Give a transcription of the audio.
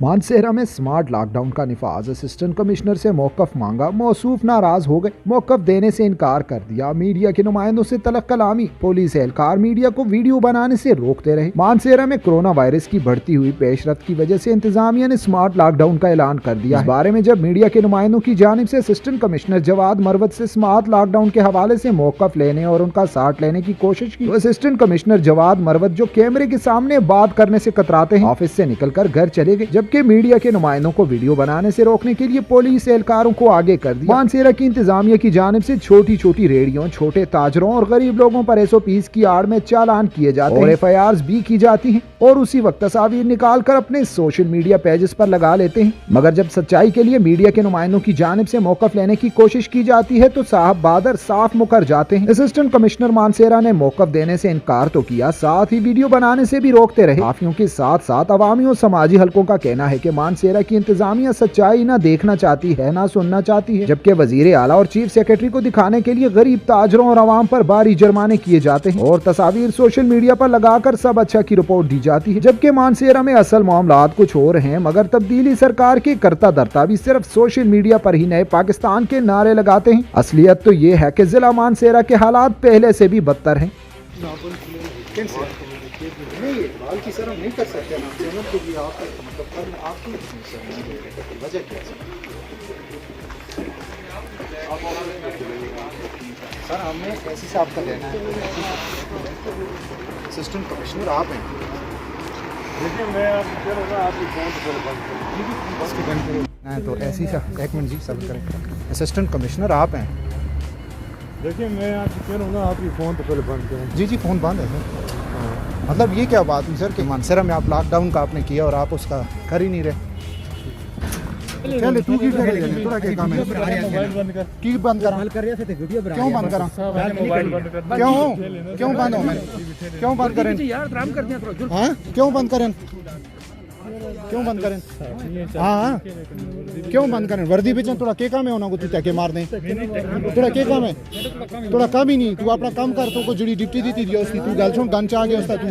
मानसेरा में smart lockdown का निफाज, assistant commissioner से मौकफ मांगा, मौसूफ नाराज हो गए, मौकफ देने से इनकार कर दिया। मीडिया के नुमाइंदों से तलब कलामी, पुलिस एहलकार मीडिया को वीडियो बनाने से रोकते रहे। मानसेरा में कोरोना वायरस की बढ़ती हुई पेशरफ्त की वजह से इंतजामिया ने स्मार्ट लॉकडाउन का ऐलान कर दिया। इस बारे में जब मीडिया के नुमाइंदों की जानिब से असिस्टेंट कमिश्नर जवाद मरवत से स्मार्ट लॉकडाउन के हवाले से मौकफ लेने और उनका साथ लेने की कोशिश की, तो असिस्टेंट कमिश्नर जवाद मरवत जो कैमरे के सामने बात करने से कतराते हैं, ऑफिस से निकलकर घर चले गए, जबकि मीडिया के नुमाइंदों को वीडियो बनाने से रोकने के लिए पुलिस एहलकारों को आगे कर दिया। मानसेरा की इंतजामिया की जानिब से छोटी छोटी रेडियो, छोटे ताजरों और गरीब लोगों पर SOPs की आड़ में चालान किए जाते हैं, FIRs भी की जाती हैं और उसी वक्त तस्वीर निकाल कर अपने सोशल मीडिया पेजेस पर लगा लेते हैं। मगर जब सच्चाई के लिए मीडिया के नुमाइंदों की जानिब से मौकफ लेने की कोशिश की जाती है तो साहब बादर साफ मुकर जाते हैं। असिस्टेंट कमिश्नर मानसेरा ने मौकफ देने से इनकार तो किया, साथ ही वीडियो बनाने से भी रोकते रहे। काफियों के साथ साथ अवामी और समाजी हलकों का कहना है कि मानसेरा की इंतजामिया सच्चाई न देखना चाहती है न सुनना चाहती है, जबकि वजीर आला और चीफ सेक्रेटरी को दिखाने के लिए गरीब ताजरों और अवाम पर भारी जुर्माने किए जाते हैं और तस्वीर सोशल मीडिया पर लगाकर सब अच्छा की रिपोर्ट दी जाती है, जबकि मानसेरा में असल मामलात कुछ और हैं। मगर तब्दीली सरकार के करता धरता भी सिर्फ सोशल मीडिया पर ही नए पाकिस्तान के नारे लगाते हैं। असलियत तो ये है कि जिला मानसेरा के हालात पहले से भी बदतर हैं। की सर हम नहीं कर सकते ना, पेमेंट के लिए आप मतलब आपकी वजह क्या है सर? हमें ऐसी से आपका लेना है, असिस्टेंट कमिश्नर आप हैं। देखिए मैं आपकी फ़ोन तो ऐसी सा एक मिनट जी सब करें, असिस्टेंट कमिश्नर आप हैं। देखिए मैं आपसे कह रहा हूँ ना, आपकी फ़ोन तो पहले बंद करें। जी फ़ोन बंद है। मतलब ये क्या बात हुई सर कि मानसेरा में आप लॉकडाउन का आपने किया और आप उसका कर ही नहीं रहे? चले तू की कर ले थोड़ा के काम है की बंद करा क्यों बंद करा क्यों बंद हो मैंने क्यों बंद करें हाँ क्यों बंद करें हाँ क्यों बंद करें? वर्दी बेचन थोड़ा के काम है होना को तू क्या के मार दें थोड़ा के काम है थोड़ा काम ही नहीं, तू अपना काम कर, तो को जुड़ी डिप्टी दी थी उसकी तू गल सुन गन च आ गया उसका तू